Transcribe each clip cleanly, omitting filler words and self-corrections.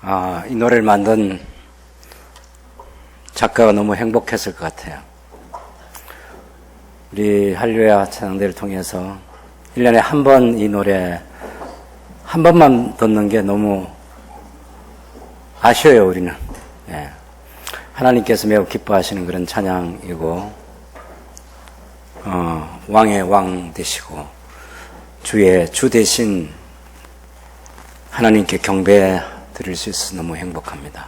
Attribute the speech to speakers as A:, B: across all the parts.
A: 이 노래를 만든 작가가 너무 행복했을 것 같아요. 우리 할렐루야 찬양대를 통해서 1년에 한 번 이 노래 한 번만 듣는 게 너무 아쉬워요, 우리는. 예. 하나님께서 매우 기뻐하시는 그런 찬양이고, 왕의 왕 되시고, 주의 주 대신 하나님께 경배 드릴 수 있어서 너무 행복합니다.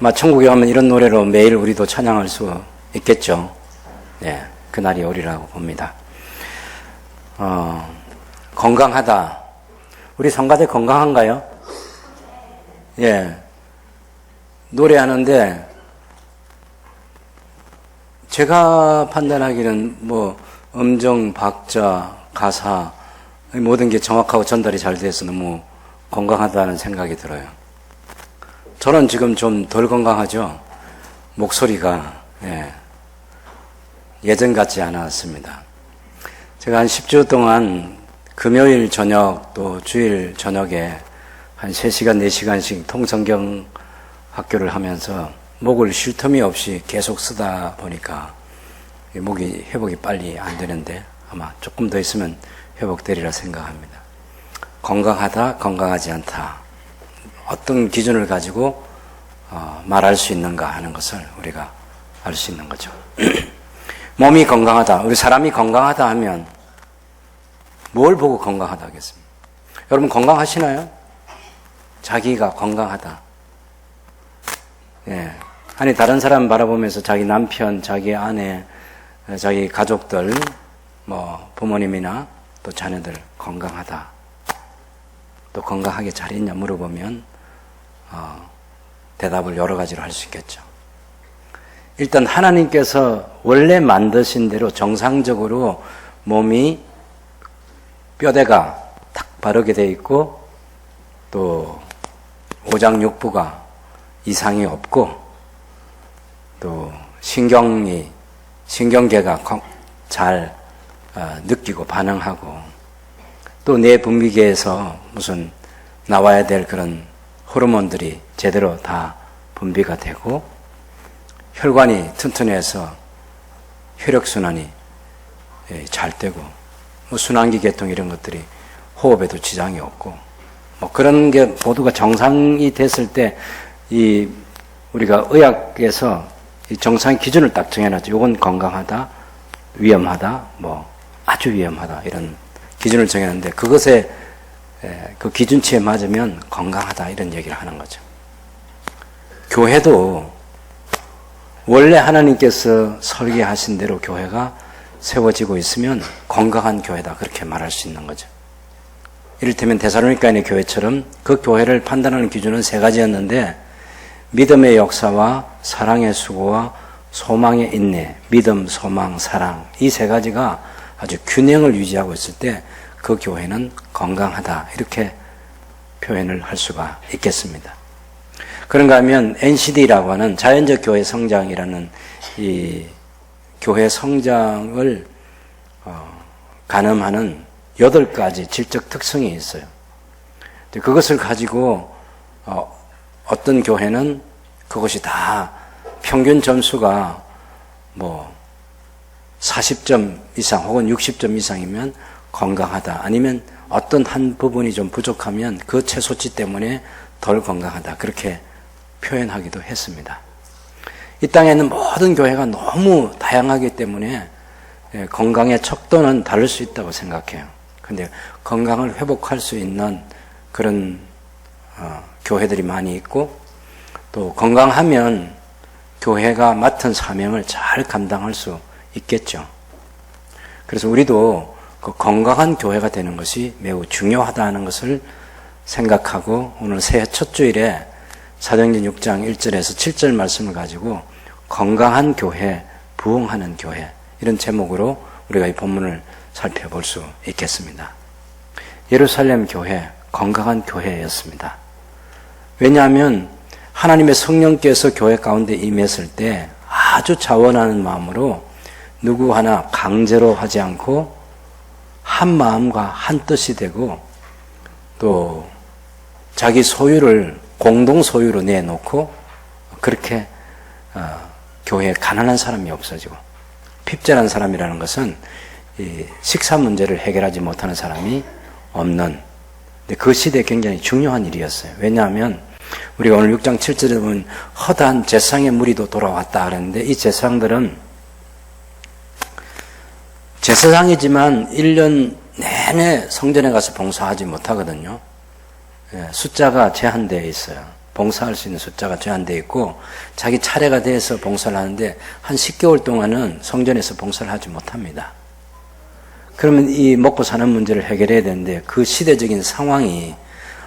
A: 아마 천국에 가면 이런 노래로 매일 우리도 찬양할 수 있겠죠. 예, 그날이 오리라고 봅니다. 건강하다. 우리 성가대 건강한가요? 예. 노래하는데, 제가 판단하기는 음정, 박자, 가사, 모든 게 정확하고 전달이 잘 돼서 너무 건강하다는 생각이 들어요. 저는 지금 좀 덜 건강하죠? 목소리가, 예전 같지 않았습니다. 제가 한 10주 동안 금요일 저녁 또 주일 저녁에 한 3시간, 4시간씩 통성경 학교를 하면서 목을 쉴 틈이 없이 계속 쓰다 보니까 목이 회복이 빨리 안 되는데 아마 조금 더 있으면 회복되리라 생각합니다. 건강하다, 건강하지 않다. 어떤 기준을 가지고 말할 수 있는가 하는 것을 우리가 알 수 있는 거죠. 몸이 건강하다. 우리 사람이 건강하다 하면 뭘 보고 건강하다 하겠습니까? 여러분 건강하시나요? 자기가 건강하다. 예. 아니 다른 사람 바라보면서 자기 남편, 자기 아내, 자기 가족들, 부모님이나 또 자녀들 건강하다. 또 건강하게 잘 있냐 물어보면 대답을 여러 가지로 할 수 있겠죠. 일단 하나님께서 원래 만드신 대로 정상적으로 몸이 뼈대가 딱 바르게 돼 있고 또 오장육부가 이상이 없고 또 신경계가 잘 느끼고 반응하고 또 내 분비계에서 무슨 나와야 될 그런 호르몬들이 제대로 다 분비가 되고 혈관이 튼튼해서 혈액순환이 잘 되고 순환기 계통 이런 것들이 호흡에도 지장이 없고 그런 게 모두가 정상이 됐을 때 우리가 의학에서 이 정상 기준을 딱 정해놨죠. 이건 건강하다, 위험하다, 아주 위험하다 이런 기준을 정해놨는데 그것에 그 기준치에 맞으면 건강하다 이런 얘기를 하는 거죠. 교회도 원래 하나님께서 설계하신 대로 교회가 세워지고 있으면 건강한 교회다 그렇게 말할 수 있는 거죠. 이를테면 데살로니가인의 교회처럼 그 교회를 판단하는 기준은 3가지였는데 믿음의 역사와 사랑의 수고와 소망의 인내, 믿음, 소망, 사랑 이 3가지가 아주 균형을 유지하고 있을 때 그 교회는 건강하다 이렇게 표현을 할 수가 있겠습니다. 그런가 하면 NCD라고 하는 자연적 교회 성장이라는 이 교회 성장을 가늠하는 8가지 질적 특성이 있어요. 그것을 가지고 어떤 교회는 그것이 다 평균 점수가 40점 이상 혹은 60점 이상이면 건강하다. 아니면 어떤 한 부분이 좀 부족하면 그 최소치 때문에 덜 건강하다. 그렇게 표현하기도 했습니다. 이 땅에는 모든 교회가 너무 다양하기 때문에 건강의 척도는 다를 수 있다고 생각해요. 그런데 건강을 회복할 수 있는 그런 교회들이 많이 있고 또 건강하면 교회가 맡은 사명을 잘 감당할 수 있겠죠. 그래서 우리도 그 건강한 교회가 되는 것이 매우 중요하다는 것을 생각하고 오늘 새해 첫 주일에 사도행전 6장 1절에서 7절 말씀을 가지고 건강한 교회, 부흥하는 교회 이런 제목으로 우리가 이 본문을 살펴볼 수 있겠습니다. 예루살렘 교회, 건강한 교회였습니다. 왜냐하면 하나님의 성령께서 교회 가운데 임했을 때 아주 자원하는 마음으로 누구 하나 강제로 하지 않고 한 마음과 한 뜻이 되고 또 자기 소유를 공동 소유로 내놓고 그렇게 교회에 가난한 사람이 없어지고, 핍절한 사람이라는 것은 이 식사 문제를 해결하지 못하는 사람이 없는, 그 시대에 굉장히 중요한 일이었어요. 왜냐하면 우리가 오늘 6장 7절에 보면 허다한 제사장의 무리도 돌아왔다 그랬는데, 이 제사장들은 제사장이지만 1년 내내 성전에 가서 봉사하지 못하거든요. 숫자가 제한되어 있어요. 봉사할 수 있는 숫자가 제한되어 있고, 자기 차례가 돼서 봉사를 하는데 한 10개월 동안은 성전에서 봉사를 하지 못합니다. 그러면 이 먹고 사는 문제를 해결해야 되는데, 그 시대적인 상황이,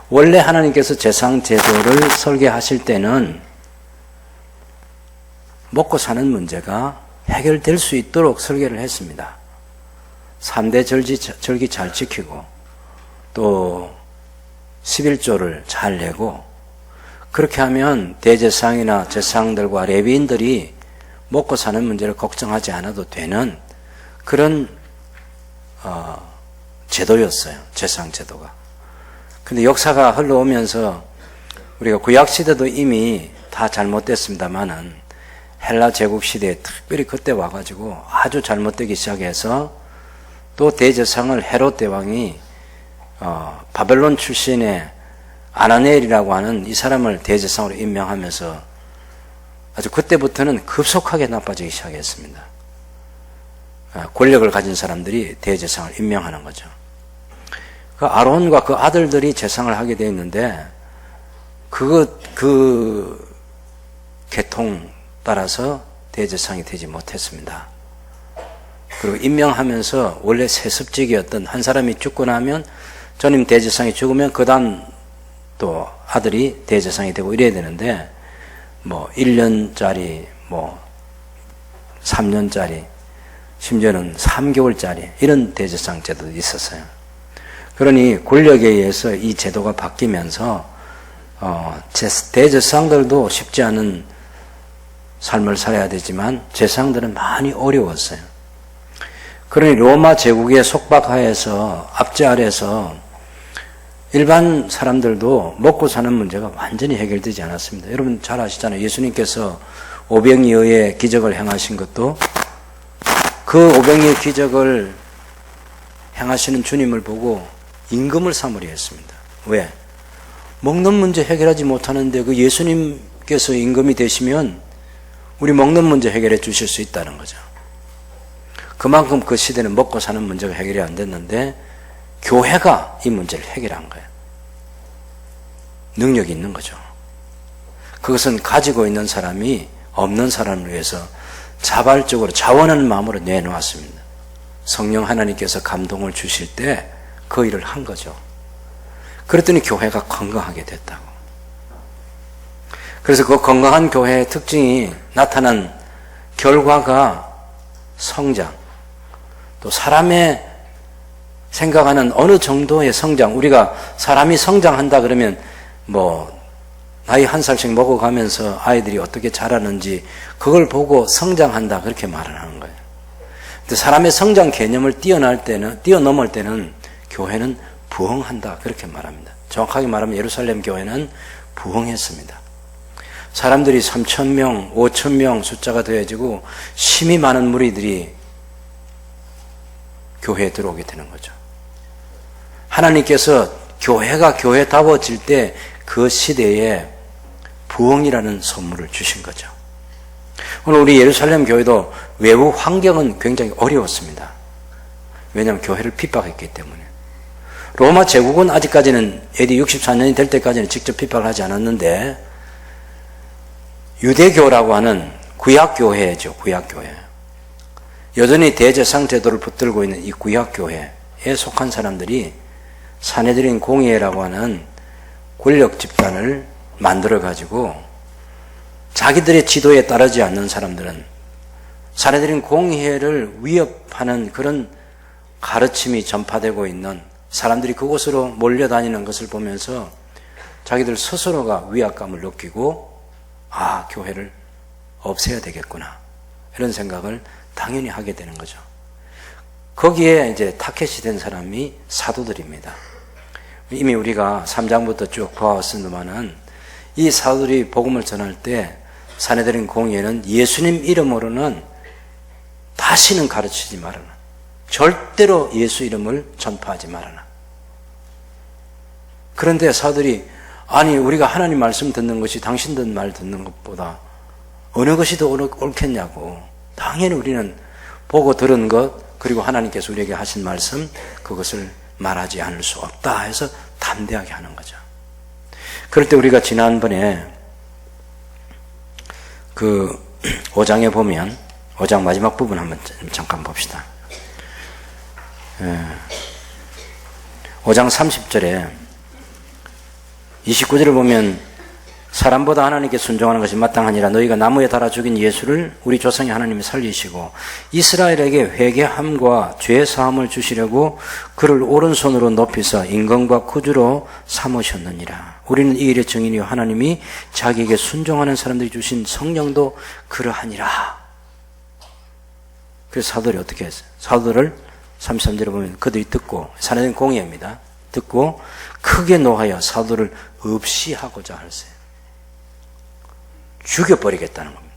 A: 원래 하나님께서 제사장 제도를 설계하실 때는 먹고 사는 문제가 해결될 수 있도록 설계를 했습니다. 3대 절기 잘 지키고, 또 11조를 잘 내고, 그렇게 하면 대제사장이나 제사장들과 레위인들이 먹고 사는 문제를 걱정하지 않아도 되는 그런 제도였어요. 제사장 제도가. 근데 역사가 흘러오면서 우리가 구약시대도 이미 다 잘못됐습니다만은, 헬라 제국 시대에 특별히 그때 와가지고 아주 잘못되기 시작해서, 또 대제사장을 헤롯 대왕이 바벨론 출신의 아나니엘이라고 하는 이 사람을 대제사장으로 임명하면서 아주 그때부터는 급속하게 나빠지기 시작했습니다. 권력을 가진 사람들이 대제사장을 임명하는 거죠. 그 아론과 그 아들들이 제사장을 하게 되어 있는데, 그 계통 따라서 대제사장이 되지 못했습니다. 그리고 임명하면서 원래 세습직이었던 한 사람이 죽고 나면, 전임 대제사장이 죽으면 그 다음 또 아들이 대제사장이 되고 이래야 되는데, 1년짜리, 3년짜리, 심지어는 3개월짜리 이런 대제사장 제도도 있었어요. 그러니 권력에 의해서 이 제도가 바뀌면서 대제사장들도 쉽지 않은 삶을 살아야 되지만 제사장들은 많이 어려웠어요. 그러니 로마 제국의 속박하에서, 압제 아래에서 일반 사람들도 먹고 사는 문제가 완전히 해결되지 않았습니다. 여러분 잘 아시잖아요. 예수님께서 오병이어의 기적을 행하신 것도 그 오병이어 기적을 행하시는 주님을 보고 임금을 삼으려 했습니다. 왜? 먹는 문제 해결하지 못하는데 그 예수님께서 임금이 되시면 우리 먹는 문제 해결해 주실 수 있다는 거죠. 그만큼 그 시대는 먹고 사는 문제가 해결이 안 됐는데 교회가 이 문제를 해결한 거예요. 능력이 있는 거죠. 그것은 가지고 있는 사람이 없는 사람을 위해서 자발적으로 자원하는 마음으로 내놓았습니다. 성령 하나님께서 감동을 주실 때 그 일을 한 거죠. 그랬더니 교회가 건강하게 됐다고. 그래서 그 건강한 교회의 특징이 나타난 결과가 성장, 또 사람의 생각하는 어느 정도의 성장, 우리가 사람이 성장한다 그러면 나이 1살씩 먹어가면서 아이들이 어떻게 자라는지 그걸 보고 성장한다 그렇게 말을 하는 거예요. 근데 사람의 성장 개념을 뛰어넘을 때는 교회는 부흥한다 그렇게 말합니다. 정확하게 말하면 예루살렘 교회는 부흥했습니다. 사람들이 3,000명, 5,000명 숫자가 되어지고 심히 많은 무리들이 교회에 들어오게 되는 거죠. 하나님께서 교회가 교회다워질 때 그 시대에 부흥이라는 선물을 주신 거죠. 오늘 우리 예루살렘 교회도 외부 환경은 굉장히 어려웠습니다. 왜냐하면 교회를 핍박했기 때문에. 로마 제국은 아직까지는 AD 64년이 될 때까지는 직접 핍박을 하지 않았는데, 유대교라고 하는 구약교회죠. 구약교회. 여전히 대제사장 제도를 붙들고 있는 이 구약교회에 속한 사람들이 사내들인 공의회라고 하는 권력 집단을 만들어가지고 자기들의 지도에 따르지 않는 사람들은 사내들인 공의회를 위협하는 그런 가르침이 전파되고 있는 사람들이 그곳으로 몰려다니는 것을 보면서 자기들 스스로가 위압감을 느끼고 교회를 없애야 되겠구나 이런 생각을 당연히 하게 되는 거죠. 거기에 이제 타켓이 된 사람이 사도들입니다. 이미 우리가 3장부터 쭉 보았습니다만은 이 사도들이 복음을 전할 때 사내들인 공의회는 예수님 이름으로는 다시는 가르치지 말아라. 절대로 예수 이름을 전파하지 말아라. 그런데 사도들이 아니 우리가 하나님 말씀 듣는 것이 당신들 말 듣는 것보다 어느 것이 더 옳겠냐고. 당연히 우리는 보고 들은 것 그리고 하나님께서 우리에게 하신 말씀 그것을 말하지 않을 수 없다 해서 담대하게 하는 거죠. 그럴 때 우리가 지난번에 그 5장에 보면 5장 마지막 부분 한번 잠깐 봅시다. 5장 30절에 29절을 보면 사람보다 하나님께 순종하는 것이 마땅하니라. 너희가 나무에 달아 죽인 예수를 우리 조상의 하나님이 살리시고 이스라엘에게 회개함과 죄 사함을 주시려고 그를 오른손으로 높이사 임금과 구주로 삼으셨느니라. 우리는 이 일의 증인이요 하나님이 자기에게 순종하는 사람들이 주신 성령도 그러하니라. 그래서 사도들이 어떻게 했어요? 사도들을 33절에 보면 그들이 듣고, 사내들은 공의입니다. 듣고 크게 노하여 사도를 없이하고자 하였어요. 죽여버리겠다는 겁니다.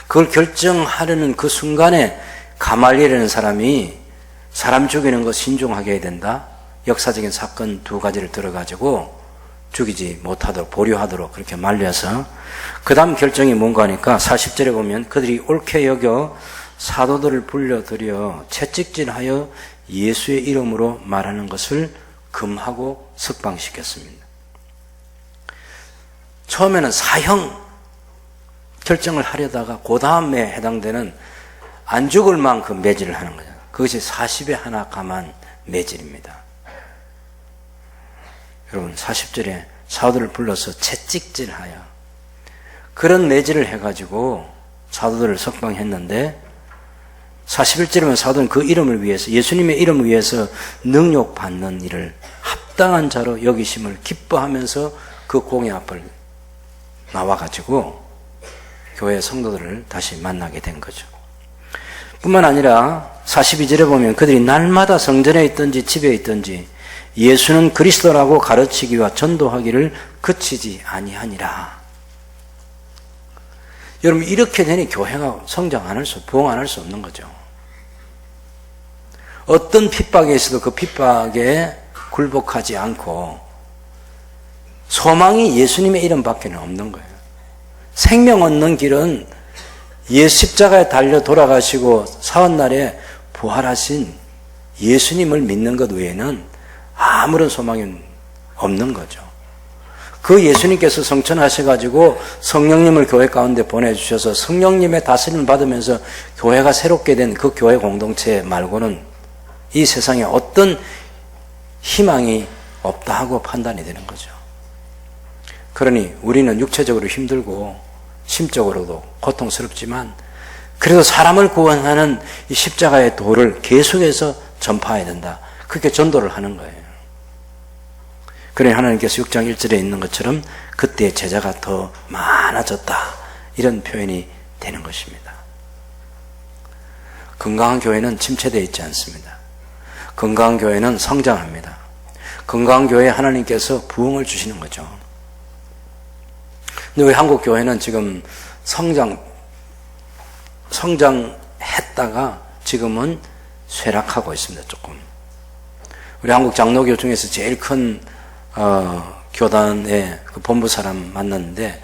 A: 그걸 결정하려는 그 순간에 가말리엘이라는 사람이 사람 죽이는 거 신중하게 해야 된다. 역사적인 사건 두 가지를 들어가지고 죽이지 못하도록 보류하도록 그렇게 말려서 그 다음 결정이 뭔가 하니까 40절에 보면 그들이 옳게 여겨 사도들을 불러들여 채찍질하여 예수의 이름으로 말하는 것을 금하고 석방시켰습니다. 처음에는 사형 결정을 하려다가 그 다음에 해당되는 안 죽을 만큼 매질을 하는 거죠. 그것이 40에 하나 감한 매질입니다. 여러분 40절에 사도들을 불러서 채찍질하여 그런 매질을 해가지고 사도들을 석방했는데 41절에는 사도는 그 이름을 위해서 예수님의 이름을 위해서 능욕받는 일을 합당한 자로 여기심을 기뻐하면서 그 공회 앞을 나와가지고 교회 성도들을 다시 만나게 된 거죠. 뿐만 아니라 42절에 보면 그들이 날마다 성전에 있든지 집에 있든지 예수는 그리스도라고 가르치기와 전도하기를 그치지 아니하니라. 여러분 이렇게 되니 교회가 성장 안 할 수, 부흥 안 할 수 없는 거죠. 어떤 핍박에 있어도 그 핍박에 굴복하지 않고 소망이 예수님의 이름밖에 없는 거예요. 생명 얻는 길은 십자가에 달려 돌아가시고 사흘날에 부활하신 예수님을 믿는 것 외에는 아무런 소망이 없는 거죠. 그 예수님께서 성천하셔가지고 성령님을 교회 가운데 보내주셔서 성령님의 다스림을 받으면서 교회가 새롭게 된 그 교회 공동체 말고는 이 세상에 어떤 희망이 없다 하고 판단이 되는 거죠. 그러니 우리는 육체적으로 힘들고 심적으로도 고통스럽지만 그래도 사람을 구원하는 이 십자가의 도를 계속해서 전파해야 된다. 그렇게 전도를 하는 거예요. 그러니 하나님께서 6장 1절에 있는 것처럼 그때 제자가 더 많아졌다. 이런 표현이 되는 것입니다. 건강한 교회는 침체되어 있지 않습니다. 건강한 교회는 성장합니다. 건강한 교회에 하나님께서 부흥을 주시는 거죠. 근데 우리 한국 교회는 지금 성장했다가 지금은 쇠락하고 있습니다. 조금. 우리 한국 장로교 중에서 제일 큰 교단의 그 본부 사람 만났는데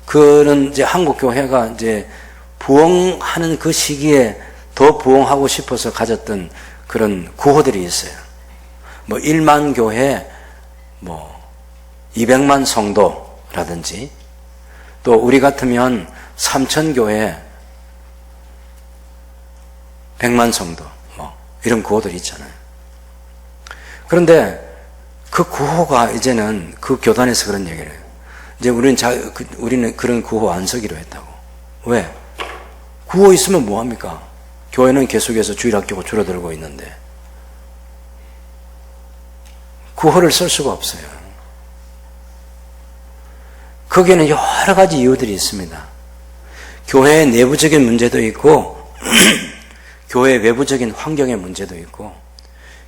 A: 그는 이제 한국 교회가 이제 부흥하는 그 시기에 더 부흥하고 싶어서 가졌던 그런 구호들이 있어요. 뭐 1만 교회, 뭐 200만 성도라든지 또 우리 같으면 3천 교회 100만 성도 뭐 이런 구호들이 있잖아요. 그런데 그 구호가 이제는 그 교단에서 그런 얘기를 해요. 이제 우리는 그런 구호 안 쓰기로 했다고. 왜? 구호 있으면 뭐합니까? 교회는 계속해서 주일학교가 줄어들고 있는데 구호를 쓸 수가 없어요. 거기에는 여러 가지 이유들이 있습니다. 교회의 내부적인 문제도 있고 교회의 외부적인 환경의 문제도 있고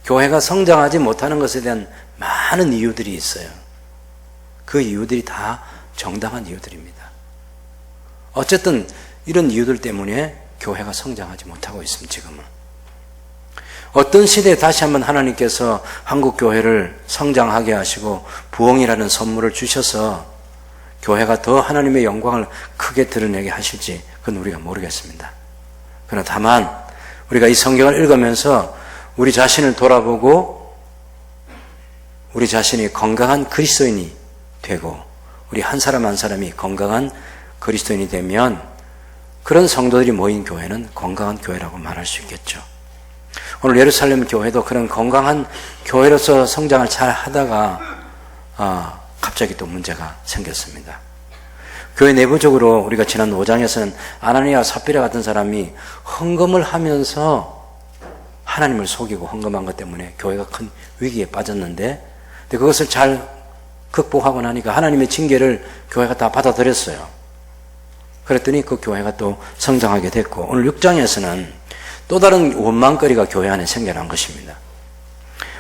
A: 교회가 성장하지 못하는 것에 대한 많은 이유들이 있어요. 그 이유들이 다 정당한 이유들입니다. 어쨌든 이런 이유들 때문에 교회가 성장하지 못하고 있습니다. 지금은. 어떤 시대에 다시 한번 하나님께서 한국 교회를 성장하게 하시고 부흥이라는 선물을 주셔서 교회가 더 하나님의 영광을 크게 드러내게 하실지 그건 우리가 모르겠습니다. 그러나 다만 우리가 이 성경을 읽으면서 우리 자신을 돌아보고 우리 자신이 건강한 그리스도인이 되고 우리 한 사람 한 사람이 건강한 그리스도인이 되면 그런 성도들이 모인 교회는 건강한 교회라고 말할 수 있겠죠. 오늘 예루살렘 교회도 그런 건강한 교회로서 성장을 잘 하다가 갑자기 또 문제가 생겼습니다. 교회 내부적으로 우리가 지난 5장에서는 아나니아와 삽비라 같은 사람이 헌금을 하면서 하나님을 속이고 헌금한 것 때문에 교회가 큰 위기에 빠졌는데 그것을 잘 극복하고 나니까 하나님의 징계를 교회가 다 받아들였어요. 그랬더니 그 교회가 또 성장하게 됐고 오늘 6장에서는 또 다른 원망거리가 교회 안에 생겨난 것입니다.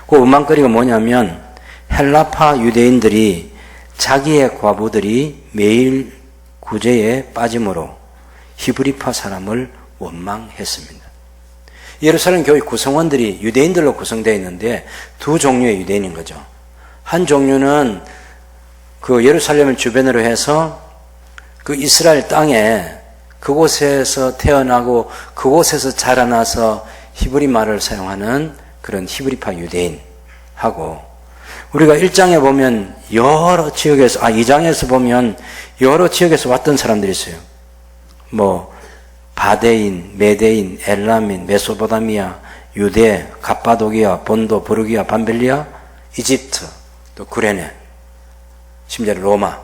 A: 그 원망거리가 뭐냐면 헬라파 유대인들이 자기의 과부들이 매일 구제에 빠짐으로 히브리파 사람을 원망했습니다. 예루살렘 교회 구성원들이 유대인들로 구성되어 있는데 두 종류의 유대인인 거죠. 한 종류는 그 예루살렘을 주변으로 해서 그 이스라엘 땅에 그곳에서 태어나고 그곳에서 자라나서 히브리 말을 사용하는 그런 히브리파 유대인하고 우리가 1장에 보면 여러 지역에서 2장에서 보면 여러 지역에서 왔던 사람들이 있어요. 뭐 바데인, 메데인, 엘라민, 메소포타미아, 유대, 갑바도기아, 본도, 부르기아, 밤벨리아, 이집트, 또 구레네, 심지어 로마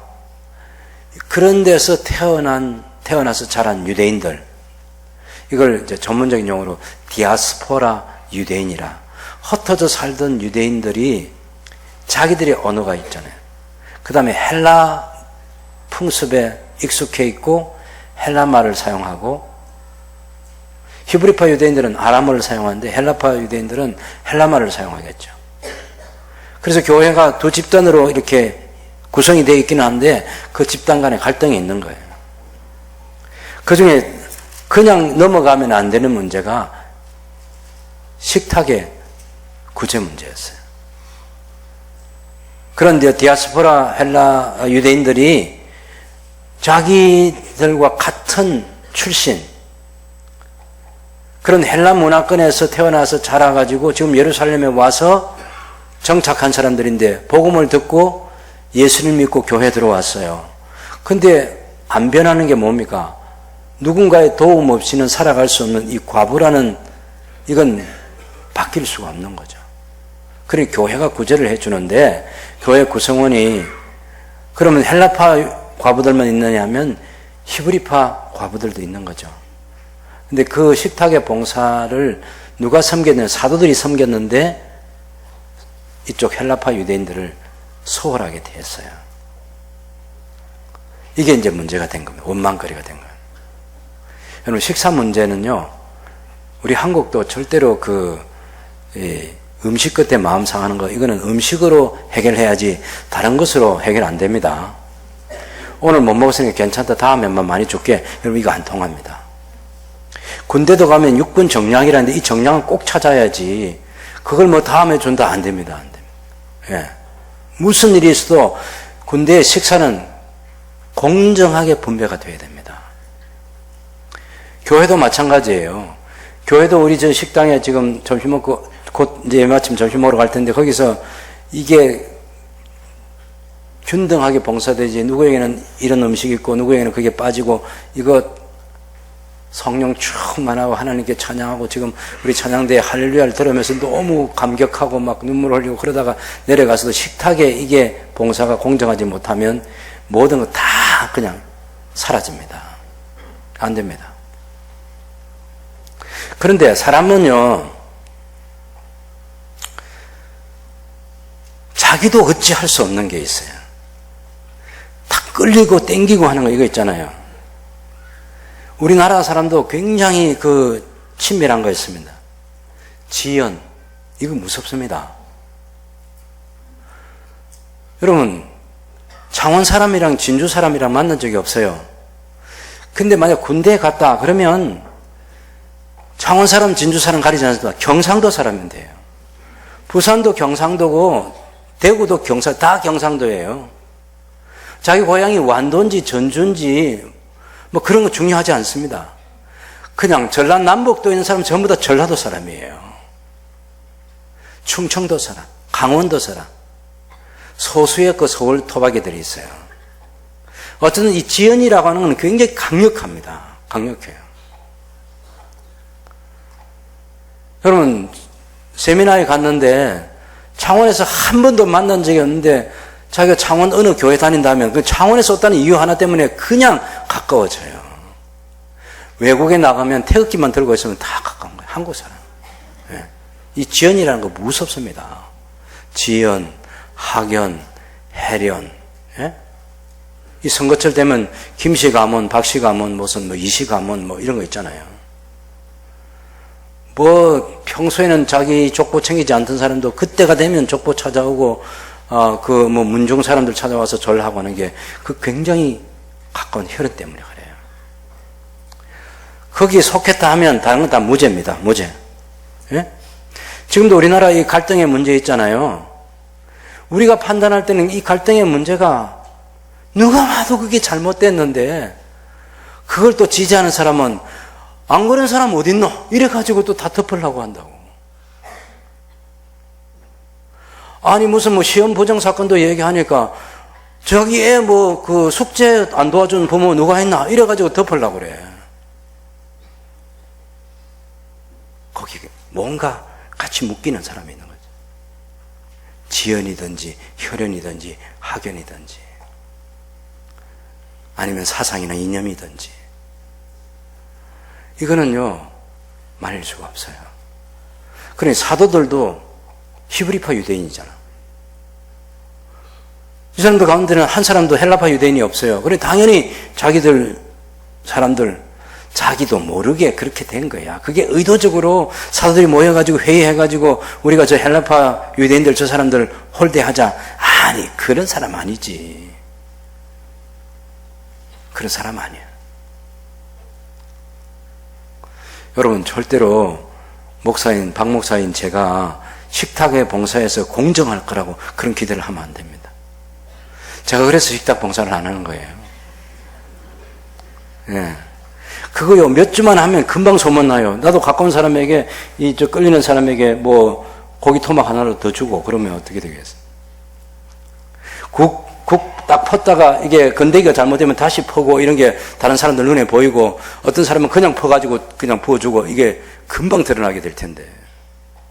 A: 그런 데서 태어나서 자란 유대인들 이걸 이제 전문적인 용어로 디아스포라 유대인이라 흩어져 살던 유대인들이 자기들의 언어가 있잖아요. 그 다음에 헬라 풍습에 익숙해 있고 헬라 말을 사용하고 히브리파 유대인들은 아람어를 사용하는데 헬라파 유대인들은 헬라 말을 사용하겠죠. 그래서 교회가 두 집단으로 이렇게 구성이 되어 있기는 한데 그 집단 간에 갈등이 있는 거예요. 그 중에 그냥 넘어가면 안 되는 문제가 식탁의 구제 문제였어요. 그런데 디아스포라 헬라 유대인들이 자기들과 같은 출신 그런 헬라 문화권에서 태어나서 자라가지고 지금 예루살렘에 와서 정착한 사람들인데 복음을 듣고 예수를 믿고 교회에 들어왔어요. 근데 안 변하는 게 뭡니까? 누군가의 도움 없이는 살아갈 수 없는 이 과부라는 이건 바뀔 수가 없는 거죠. 그러니 교회가 구제를 해주는데 교회 구성원이 그러면 헬라파 과부들만 있느냐 하면 히브리파 과부들도 있는 거죠. 근데 그 식탁의 봉사를 누가 섬겼느냐? 사도들이 섬겼는데 이쪽 헬라파 유대인들을 소홀하게 됐어요. 이게 이제 문제가 된 겁니다. 원망거리가 된 거예요. 여러분 식사 문제는요. 우리 한국도 절대로 음식 끝에 마음 상하는 거 이거는 음식으로 해결해야지 다른 것으로 해결 안 됩니다. 오늘 못 먹었으니까 괜찮다. 다음에만 많이 줄게. 여러분 이거 안 통합니다. 군대도 가면 육군 정량이라는데 이 정량은 꼭 찾아야지. 그걸 뭐 다음에 준다 안 됩니다. 안 됩니다. 예. 무슨 일이 있어도 군대의 식사는 공정하게 분배가 돼야 됩니다. 교회도 마찬가지예요. 교회도 우리 저 식당에 지금 점심 먹고 곧 이제 마침 점심 먹으러 갈 텐데 거기서 이게 균등하게 봉사되지 누구에게는 이런 음식이 있고 누구에게는 그게 빠지고 이거 성령 충만하고 하나님께 찬양하고 지금 우리 찬양대에 할렐루야를 들으면서 너무 감격하고 막 눈물 흘리고 그러다가 내려가서도 식탁에 이게 봉사가 공정하지 못하면 모든 거 다 그냥 사라집니다. 안 됩니다. 그런데 사람은요 자기도 어찌할 수 없는 게 있어요. 다 끌리고 땡기고 하는 거 이거 있잖아요. 우리나라 사람도 굉장히 친밀한 거 있습니다. 지연, 이거 무섭습니다. 여러분, 창원 사람이랑 진주 사람이랑 만난 적이 없어요. 근데 만약 군대에 갔다 그러면 창원 사람, 진주 사람 가리지 않습니다. 경상도 사람이면 돼요. 부산도 경상도고 대구도 다 경상도예요. 자기 고향이 완도인지 전주인지 뭐 그런 거 중요하지 않습니다. 그냥 전라남북도에 있는 사람은 전부 다 전라도 사람이에요. 충청도 사람, 강원도 사람, 소수의 그 서울 토박이들이 있어요. 어쨌든 이 지연이라고 하는 건 굉장히 강력합니다. 강력해요. 여러분, 세미나에 갔는데 창원에서 한 번도 만난 적이 없는데 자기가 창원 어느 교회 다닌다면 그 창원에서 왔다는 이유 하나 때문에 그냥 가까워져요. 외국에 나가면 태극기만 들고 있으면 다 가까운 거예요. 한국 사람. 예. 이 지연이라는 거 무섭습니다. 지연, 학연, 해련. 예? 이 선거철 되면 김씨 가문, 박씨 가문, 무슨 뭐 이씨 가문 뭐 이런 거 있잖아요. 뭐 평소에는 자기 족보 챙기지 않던 사람도 그때가 되면 족보 찾아오고 그 뭐 문중 사람들 찾아와서 절하고 하는 게 그 굉장히 가까운 혈연 때문에 그래요. 거기에 속했다 하면 다른 건 다 무죄입니다. 무죄. 예? 지금도 우리나라 이 갈등의 문제 있잖아요. 우리가 판단할 때는 이 갈등의 문제가 누가 봐도 그게 잘못됐는데 그걸 또 지지하는 사람은 안 그런 사람 어딨노? 이래가지고 또 다 덮으려고 한다고. 아니 무슨 뭐 시험 부정 사건도 얘기하니까 저기 애 뭐 그 숙제 안 도와준 부모 누가 했나? 이래가지고 덮으려고 그래. 거기 뭔가 같이 묶이는 사람이 있는 거죠. 지연이든지 혈연이든지 학연이든지 아니면 사상이나 이념이든지 이거는요 말릴 수가 없어요. 그러니 사도들도 히브리파 유대인이잖아. 이 사람들 가운데는 한 사람도 헬라파 유대인이 없어요. 그래 당연히 자기들 사람들 자기도 모르게 그렇게 된 거야. 그게 의도적으로 사도들이 모여가지고 회의해가지고 우리가 저 헬라파 유대인들 저 사람들 홀대하자. 아니 그런 사람 아니지. 그런 사람 아니야. 여러분 절대로 목사인 박 목사인 제가 식탁에 봉사해서 공정할 거라고 그런 기대를 하면 안 됩니다. 제가 그래서 식탁 봉사를 안 하는 거예요. 예. 그거요 몇 주만 하면 금방 소문나요. 나도 가까운 사람에게 이 저 끌리는 사람에게 뭐 고기 토막 하나를 더 주고 그러면 어떻게 되겠어요? 국 딱 펐다가 이게 건더기가 잘못되면 다시 퍼고 이런 게 다른 사람들 눈에 보이고 어떤 사람은 그냥 퍼가지고 그냥 부어주고 이게 금방 드러나게 될 텐데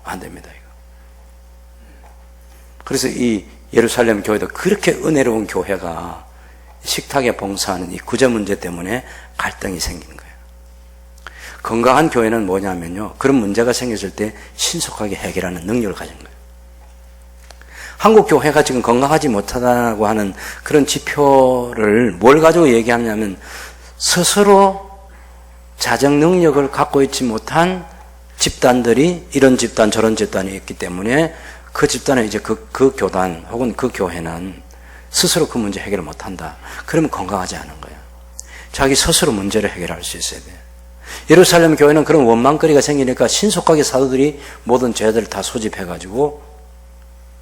A: 안 됩니다 이거. 그래서 이 예루살렘 교회도 그렇게 은혜로운 교회가 식탁에 봉사하는 이 구제 문제 때문에 갈등이 생기는 거예요. 건강한 교회는 뭐냐면요 그런 문제가 생겼을 때 신속하게 해결하는 능력을 가진 거예요. 한국 교회가 지금 건강하지 못하다고 하는 그런 지표를 뭘 가지고 얘기하냐면 스스로 자정 능력을 갖고 있지 못한 집단들이 이런 집단 저런 집단이 있기 때문에 그 집단은 이제 그 교단 혹은 그 교회는 스스로 그 문제 해결을 못한다. 그러면 건강하지 않은 거예요. 자기 스스로 문제를 해결할 수 있어야 돼요. 예루살렘 교회는 그런 원망거리가 생기니까 신속하게 사도들이 모든 죄들을 다 소집해가지고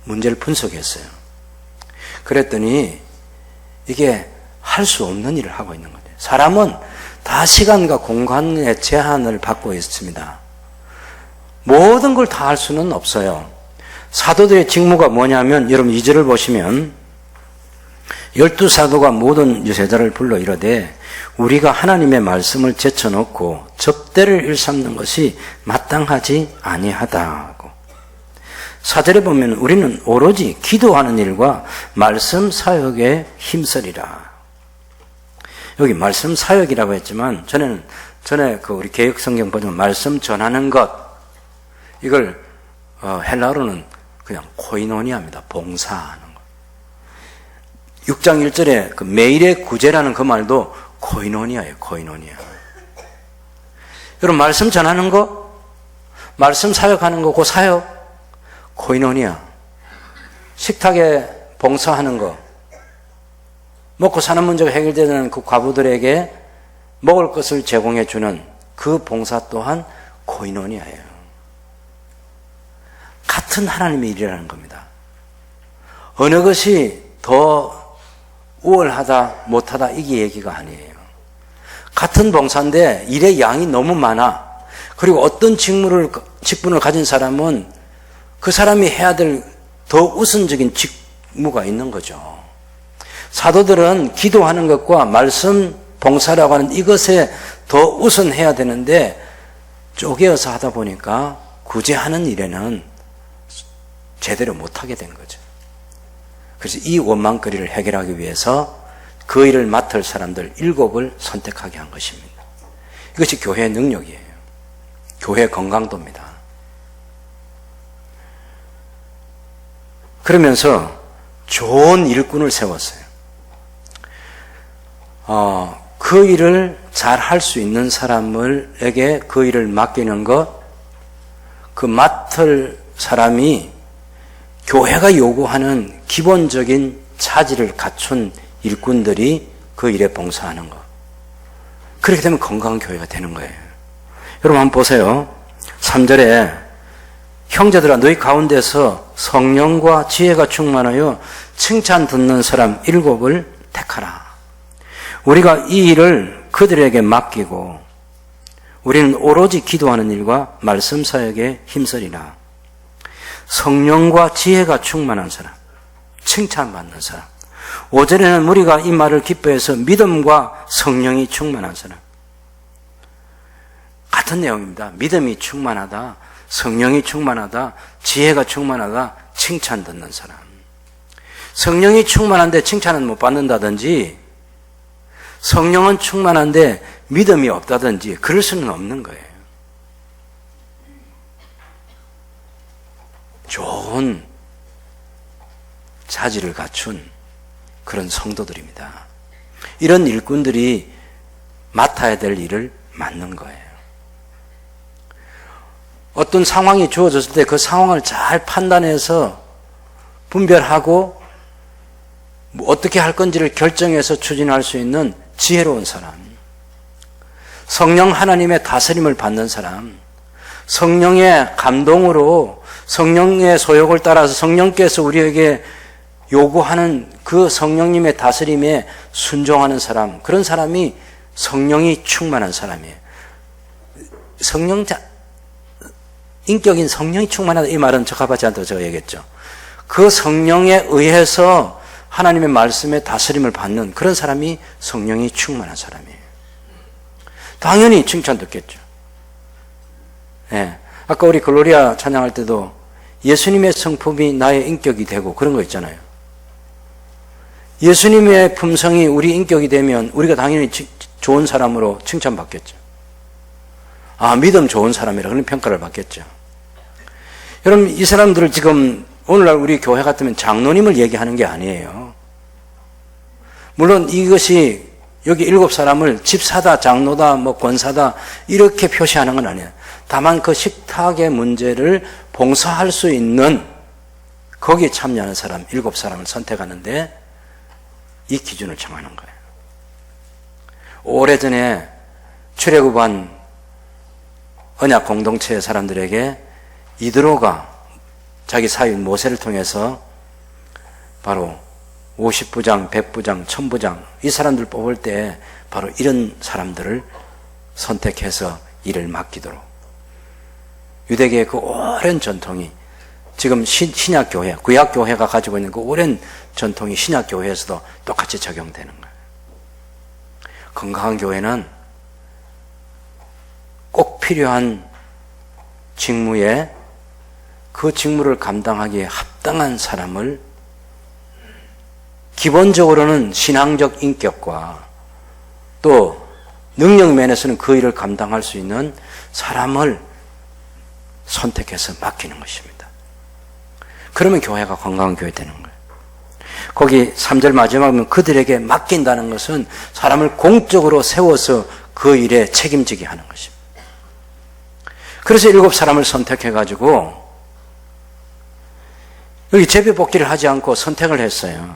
A: 문제를 분석했어요. 그랬더니 이게 할 수 없는 일을 하고 있는 거죠. 사람은 다 시간과 공간의 제한을 받고 있습니다. 모든 걸 다 할 수는 없어요. 사도들의 직무가 뭐냐면 여러분 2절을 보시면 12사도가 모든 유세자를 불러 이르되 우리가 하나님의 말씀을 제쳐놓고 접대를 일삼는 것이 마땅하지 아니하다고. 4절에 보면 우리는 오로지 기도하는 일과 말씀 사역에 힘쓰리라. 여기 말씀 사역이라고 했지만 전에 그 우리 개역 성경 보면 말씀 전하는 것 이걸 헬라어로는 그냥 코이노니아입니다. 봉사하는 것. 6장 1절에 그 매일의 구제라는 그 말도 코이노니아예요. 코이노니아. 여러분 말씀 전하는 거, 말씀 사역하는 거, 그 사역 코이노니아. 식탁에 봉사하는 거 먹고 사는 문제가 해결되는 그 과부들에게 먹을 것을 제공해 주는 그 봉사 또한 코이노니아예요. 같은 하나님의 일이라는 겁니다. 어느 것이 더 우월하다 못하다 이게 얘기가 아니에요. 같은 봉사인데 일의 양이 너무 많아. 그리고 어떤 직분을 가진 사람은 그 사람이 해야 될 더 우선적인 직무가 있는 거죠. 사도들은 기도하는 것과 말씀 봉사라고 하는 이것에 더 우선해야 되는데 쪼개어서 하다 보니까 구제하는 일에는 제대로 못하게 된 거죠. 그래서 이 원망거리를 해결하기 위해서 그 일을 맡을 사람들 7을 선택하게 한 것입니다. 이것이 교회의 능력이에요. 교회의 건강도입니다. 그러면서 좋은 일꾼을 세웠어요. 그 일을 잘 할 수 있는 사람에게 그 일을 맡기는 것, 그 맡을 사람이 교회가 요구하는 기본적인 차질을 갖춘 일꾼들이 그 일에 봉사하는 것. 그렇게 되면 건강한 교회가 되는 거예요. 여러분 한번 보세요. 3절에 형제들아 너희 가운데서 성령과 지혜가 충만하여 칭찬 듣는 사람 7을 택하라. 우리가 이 일을 그들에게 맡기고 우리는 오로지 기도하는 일과 말씀 사역에 힘쓰리라. 성령과 지혜가 충만한 사람, 칭찬받는 사람. 5절에는 우리가 이 말을 기뻐해서 믿음과 성령이 충만한 사람. 같은 내용입니다. 믿음이 충만하다, 성령이 충만하다, 지혜가 충만하다, 칭찬 듣는 사람. 성령이 충만한데 칭찬은 못 받는다든지 성령은 충만한데 믿음이 없다든지 그럴 수는 없는 거예요. 좋은 자질을 갖춘 그런 성도들입니다. 이런 일꾼들이 맡아야 될 일을 맡는 거예요. 어떤 상황이 주어졌을 때 그 상황을 잘 판단해서 분별하고 어떻게 할 건지를 결정해서 추진할 수 있는 지혜로운 사람, 성령 하나님의 다스림을 받는 사람, 성령의 감동으로 성령의 소욕을 따라서 성령께서 우리에게 요구하는 그 성령님의 다스림에 순종하는 사람, 그런 사람이 성령이 충만한 사람이에요. 인격인 성령이 충만하다 이 말은 적합하지 않다고 제가 얘기했죠. 그 성령에 의해서 하나님의 말씀에 다스림을 받는 그런 사람이 성령이 충만한 사람이에요. 당연히 칭찬 듣겠죠. 네. 아까 우리 글로리아 찬양할 때도 예수님의 성품이 나의 인격이 되고 그런 거 있잖아요. 예수님의 품성이 우리 인격이 되면 우리가 당연히 좋은 사람으로 칭찬받겠죠. 믿음 좋은 사람이라 그런 평가를 받겠죠. 여러분, 이 사람들을 지금 오늘날 우리 교회 같으면 장로님을 얘기하는 게 아니에요. 물론 이것이 여기 7사람을 집사다, 장로다, 권사다 이렇게 표시하는 건 아니에요. 다만 그 식탁의 문제를 봉사할 수 있는 거기에 참여하는 사람 7사람을 선택하는데 이 기준을 정하는 거예요. 오래전에 출애굽한 언약 공동체의 사람들에게 이드로가 자기 사위인 모세를 통해서 바로 50부장, 100부장, 1000부장 이 사람들 뽑을 때 바로 이런 사람들을 선택해서 일을 맡기도록 유대계의 그 오랜 전통이 지금 신약교회, 구약교회가 가지고 있는 그 오랜 전통이 신약교회에서도 똑같이 적용되는 거예요. 건강한 교회는 꼭 필요한 직무에 그 직무를 감당하기에 합당한 사람을 기본적으로는 신앙적 인격과 또 능력 면에서는 그 일을 감당할 수 있는 사람을 선택해서 맡기는 것입니다. 그러면 교회가 건강한 교회 되는 거예요. 거기 3절 마지막에 보면 그들에게 맡긴다는 것은 사람을 공적으로 세워서 그 일에 책임지게 하는 것입니다. 그래서 7사람을 선택해가지고 여기 제비뽑기를 하지 않고 선택을 했어요.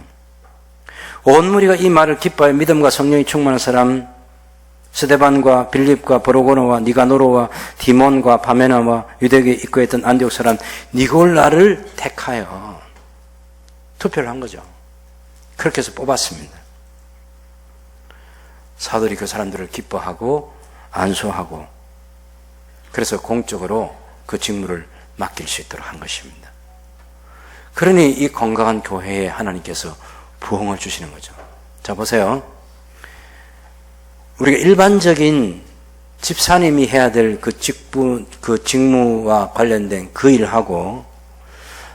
A: 온 무리가 이 말을 기뻐하여 믿음과 성령이 충만한 사람 스데반과 빌립과 브로고노와 니가노로와 디몬과 바메나와 유대교에 입거했던 안디옥 사람 니골라를 택하여 투표를 한 거죠. 그렇게 해서 뽑았습니다. 사도들이 그 사람들을 기뻐하고 안수하고 그래서 공적으로 그 직무를 맡길 수 있도록 한 것입니다. 그러니 이 건강한 교회에 하나님께서 부흥을 주시는 거죠. 자, 보세요. 우리가 일반적인 집사님이 해야 될 그 직무와 관련된 그 일하고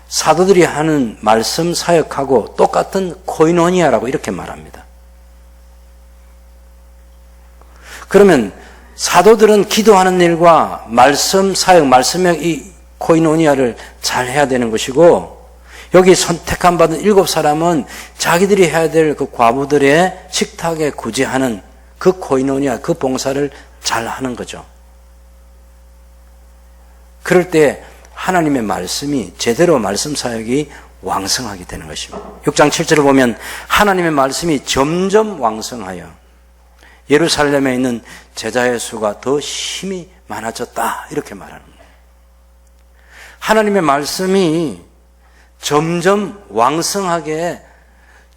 A: 사도들이 하는 말씀 사역하고 똑같은 코이노니아라고 이렇게 말합니다. 그러면 사도들은 기도하는 일과 말씀 사역, 말씀의 이 코이노니아를 잘 해야 되는 것이고 여기 선택한 받은 7사람은 자기들이 해야 될 그 과부들의 식탁에 구제하는 그 코이노니아, 그 봉사를 잘 하는 거죠. 그럴 때 하나님의 말씀이 제대로 말씀 사역이 왕성하게 되는 것입니다. 6장 7절을 보면 하나님의 말씀이 점점 왕성하여 예루살렘에 있는 제자의 수가 더 힘이 많아졌다 이렇게 말하는 거예요. 하나님의 말씀이 점점 왕성하게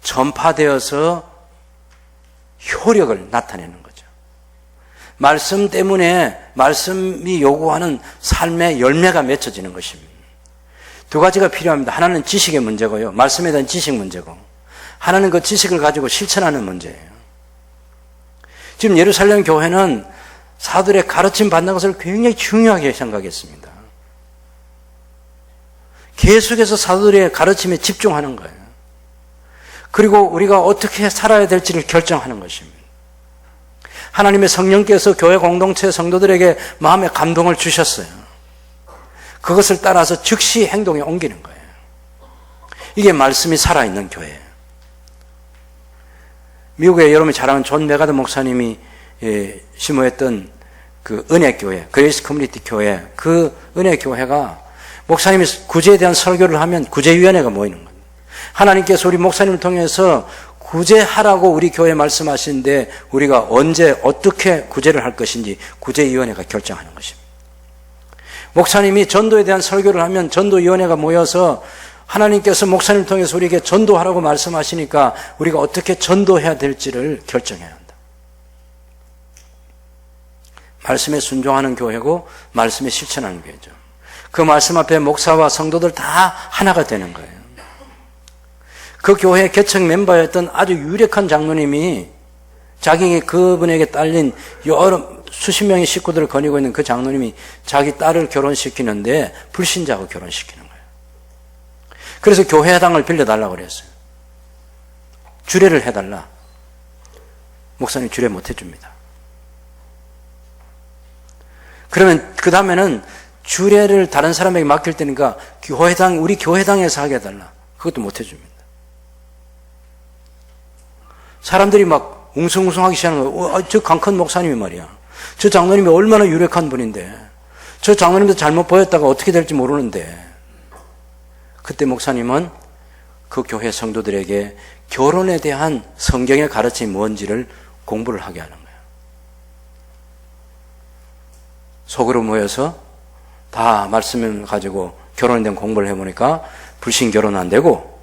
A: 전파되어서 효력을 나타내는 거죠. 말씀 때문에 말씀이 요구하는 삶의 열매가 맺혀지는 것입니다. 두 가지가 필요합니다. 하나는 지식의 문제고요. 말씀에 대한 지식 문제고 하나는 그 지식을 가지고 실천하는 문제예요. 지금 예루살렘 교회는 사도들의 가르침 받는 것을 굉장히 중요하게 생각했습니다. 계속해서 사도들의 가르침에 집중하는 거예요. 그리고 우리가 어떻게 살아야 될지를 결정하는 것입니다. 하나님의 성령께서 교회 공동체 성도들에게 마음의 감동을 주셨어요. 그것을 따라서 즉시 행동에 옮기는 거예요. 이게 말씀이 살아있는 교회예요. 미국에 여러분이 잘 아는 존 메가드 목사님이 심호했던 그 은혜교회, 그레이스 커뮤니티 교회, 그 은혜교회가 목사님이 구제에 대한 설교를 하면 구제위원회가 모이는 거예요. 하나님께서 우리 목사님을 통해서 구제하라고 우리 교회에 말씀하시는데 우리가 언제 어떻게 구제를 할 것인지 구제위원회가 결정하는 것입니다. 목사님이 전도에 대한 설교를 하면 전도위원회가 모여서 하나님께서 목사님을 통해서 우리에게 전도하라고 말씀하시니까 우리가 어떻게 전도해야 될지를 결정해야 한다. 말씀에 순종하는 교회고 말씀에 실천하는 교회죠. 그 말씀 앞에 목사와 성도들 다 하나가 되는 거예요. 그 교회 개척 멤버였던 아주 유력한 장로님이 자기 그분에게 딸린 여러 수십 명의 식구들을 거느리고 있는 그 장로님이 자기 딸을 결혼시키는데 불신자하고 결혼시키는 거예요. 그래서 교회당을 빌려달라고 그랬어요. 주례를 해달라. 목사님 주례 못 해줍니다. 그러면 그 다음에는 주례를 다른 사람에게 맡길 때니까 우리 교회당에서 하게 해달라. 그것도 못 해줍니다. 사람들이 막 웅성웅성하기 시작하는 거예요. 저 강큰 목사님이 말이야. 저 장로님이 얼마나 유력한 분인데 저 장로님도 잘못 보였다가 어떻게 될지 모르는데 그때 목사님은 그 교회 성도들에게 결혼에 대한 성경의 가르침이 뭔지를 공부를 하게 하는 거예요. 속으로 모여서 다 말씀을 가지고 결혼에 대한 공부를 해보니까 불신 결혼은 안 되고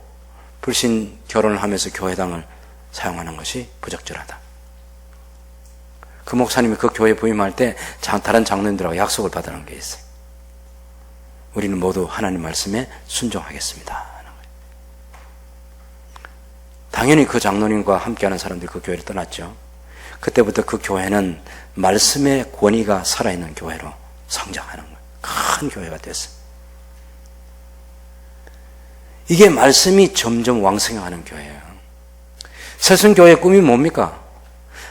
A: 불신 결혼을 하면서 교회당을 사용하는 것이 부적절하다. 그 목사님이 그 교회에 부임할 때 다른 장로님들하고 약속을 받아놓은 게 있어요. 우리는 모두 하나님 말씀에 순종하겠습니다. 당연히 그 장로님과 함께하는 사람들이 그 교회를 떠났죠. 그때부터 그 교회는 말씀의 권위가 살아있는 교회로 성장하는 거예요. 큰 교회가 됐어요. 이게 말씀이 점점 왕성해가는 교회예요. 새순교회의 꿈이 뭡니까?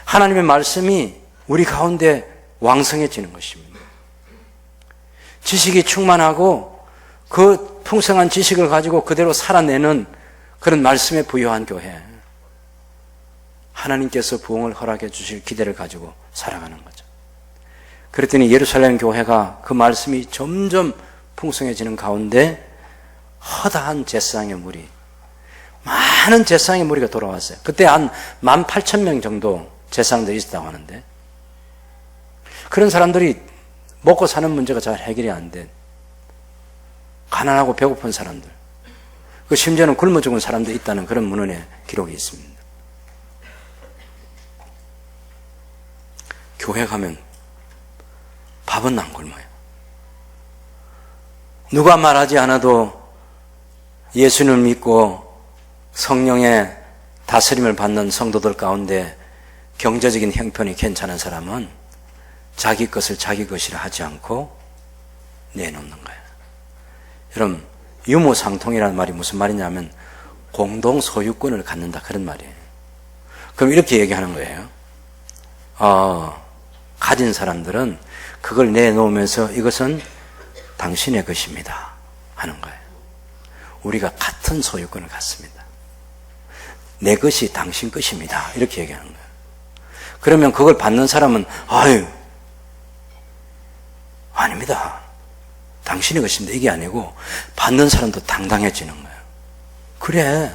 A: 하나님의 말씀이 우리 가운데 왕성해지는 것입니다. 지식이 충만하고 그 풍성한 지식을 가지고 그대로 살아내는 그런 말씀에 부유한 교회. 하나님께서 부흥을 허락해 주실 기대를 가지고 살아가는 거죠. 그랬더니 예루살렘 교회가 그 말씀이 점점 풍성해지는 가운데 허다한 제사장의 물이 많은 제사장의 무리가 돌아왔어요. 그때 한 18,000명 정도 제사장들이 있었다고 하는데, 그런 사람들이 먹고 사는 문제가 잘 해결이 안 된, 가난하고 배고픈 사람들, 그 심지어는 굶어 죽은 사람도 있다는 그런 문헌의 기록이 있습니다. 교회 가면 밥은 안 굶어요. 누가 말하지 않아도 예수님을 믿고 성령의 다스림을 받는 성도들 가운데 경제적인 형편이 괜찮은 사람은 자기 것을 자기 것이라 하지 않고 내놓는 거예요. 여러분, 유무상통이라는 말이 무슨 말이냐면 공동 소유권을 갖는다, 그런 말이에요. 그럼 이렇게 얘기하는 거예요. 가진 사람들은 그걸 내놓으면서 이것은 당신의 것입니다 하는 거예요. 우리가 같은 소유권을 갖습니다. 내 것이 당신 것입니다, 이렇게 얘기하는 거예요. 그러면 그걸 받는 사람은 아유, 아닙니다, 당신의 것입니다, 이게 아니고 받는 사람도 당당해지는 거예요. 그래,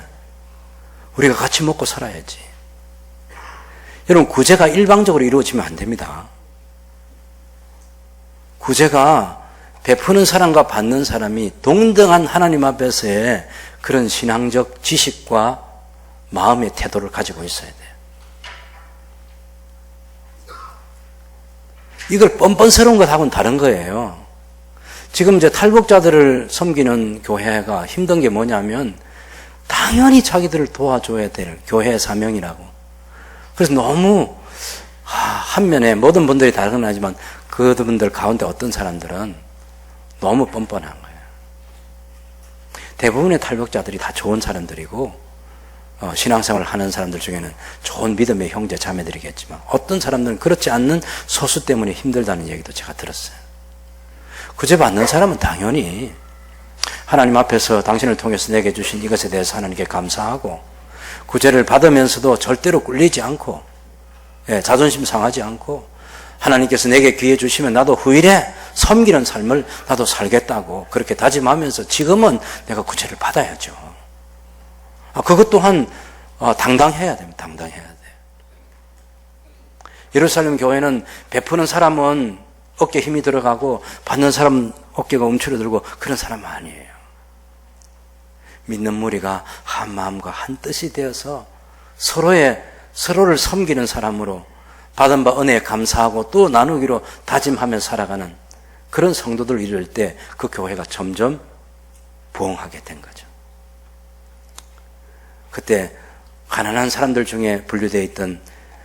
A: 우리가 같이 먹고 살아야지. 여러분, 구제가 일방적으로 이루어지면 안 됩니다. 구제가 베푸는 사람과 받는 사람이 동등한 하나님 앞에서의 그런 신앙적 지식과 마음의 태도를 가지고 있어야 돼요. 이걸 뻔뻔스러운 것하고는 다른 거예요. 지금 이제 탈북자들을 섬기는 교회가 힘든 게 뭐냐면 당연히 자기들을 도와줘야 될 교회의 사명이라고. 그래서 너무 한면에 모든 분들이 다른 건 아니지만 그분들 가운데 어떤 사람들은 너무 뻔뻔한 거예요. 대부분의 탈북자들이 다 좋은 사람들이고 신앙생활을 하는 사람들 중에는 좋은 믿음의 형제 자매들이겠지만 어떤 사람들은 그렇지 않는 소수 때문에 힘들다는 얘기도 제가 들었어요. 구제 받는 사람은 당연히 하나님 앞에서 당신을 통해서 내게 주신 이것에 대해서 하나님께 감사하고, 구제를 받으면서도 절대로 꿀리지 않고, 자존심 상하지 않고, 하나님께서 내게 기회 주시면 나도 후일에 섬기는 삶을 나도 살겠다고 그렇게 다짐하면서 지금은 내가 구제를 받아야죠. 그것 또한 당당해야 됩니다. 당당해야 돼요. 예루살렘 교회는 베푸는 사람은 어깨에 힘이 들어가고 받는 사람은 어깨가 움츠러들고 그런 사람은 아니에요. 믿는 무리가 한 마음과 한 뜻이 되어서 서로를 섬기는 사람으로 받은 바 은혜에 감사하고 또 나누기로 다짐하며 살아가는 그런 성도들 이룰 때 그 교회가 점점 부흥하게 된 거죠. 그때 가난한 사람들 중에 분류되어 있던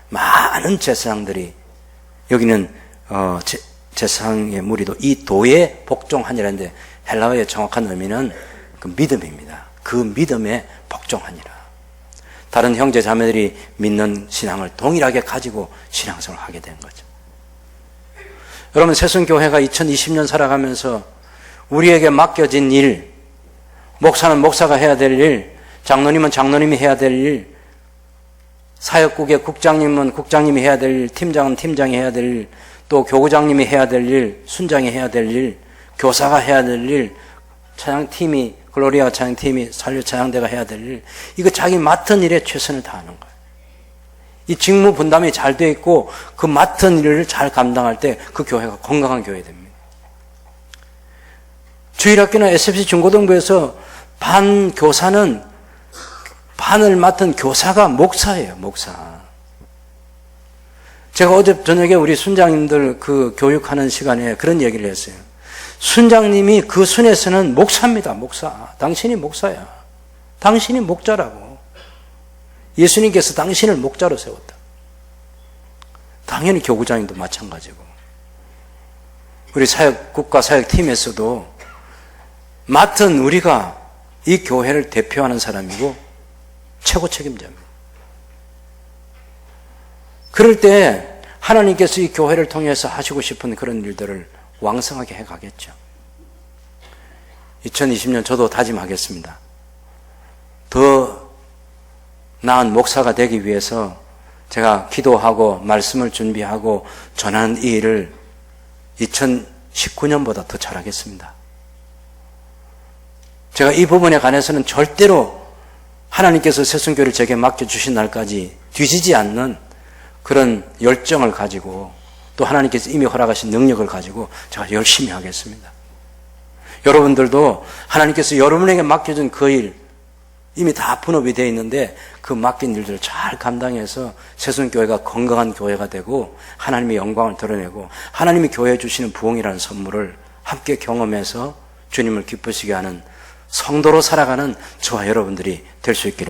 A: 많은 제사장들이, 여기는 제사장의 무리도 이 도에 복종하니라는데 헬라어의 정확한 의미는 그 믿음입니다. 그 믿음에 복종하니라. 다른 형제 자매들이 믿는 신앙을 동일하게 가지고 신앙생활을 하게 된 거죠. 여러분, 새순교회가 2020년 살아가면서 우리에게 맡겨진 일, 목사는 목사가 해야 될 일, 장로님은 장로님이 해야 될 일, 사역국의 국장님은 국장님이 해야 될 일, 팀장은 팀장이 해야 될 일, 또 교구장님이 해야 될 일, 순장이 해야 될 일, 교사가 해야 될 일, 찬양팀이, 글로리아 찬양팀이, 살려 찬양대가 해야 될 일, 이거 자기 맡은 일에 최선을 다하는 거예요. 이 직무 분담이 잘 돼 있고 그 맡은 일을 잘 감당할 때 그 교회가 건강한 교회 됩니다. 주일학교나 SFC 중고등부에서 반 교사는 반을 맡은 교사가 목사예요, 목사. 제가 어제 저녁에 우리 순장님들 그 교육하는 시간에 그런 얘기를 했어요. 순장님이 그 순에서는 목사입니다, 목사. 당신이 목사야. 당신이 목자라고. 예수님께서 당신을 목자로 세웠다. 당연히 교구장님도 마찬가지고. 우리 국가 사역팀에서도 맡은 우리가 이 교회를 대표하는 사람이고 최고 책임자입니다. 그럴 때 하나님께서 이 교회를 통해서 하시고 싶은 그런 일들을 왕성하게 해가겠죠. 2020년 저도 다짐하겠습니다. 더 나은 목사가 되기 위해서 제가 기도하고 말씀을 준비하고 전하는 이 일을 2019년보다 더 잘하겠습니다. 제가 이 부분에 관해서는 절대로 하나님께서 새순교회를 제게 맡겨주신 날까지 뒤지지 않는 그런 열정을 가지고 또 하나님께서 이미 허락하신 능력을 가지고 제가 열심히 하겠습니다. 여러분들도 하나님께서 여러분에게 맡겨준 그 일 이미 다 분업이 되어 있는데 그 맡긴 일들을 잘 감당해서 새순교회가 건강한 교회가 되고 하나님의 영광을 드러내고 하나님이 교회에 주시는 부흥이라는 선물을 함께 경험해서 주님을 기쁘시게 하는 성도로 살아가는 저와 여러분들이 될 수 있기를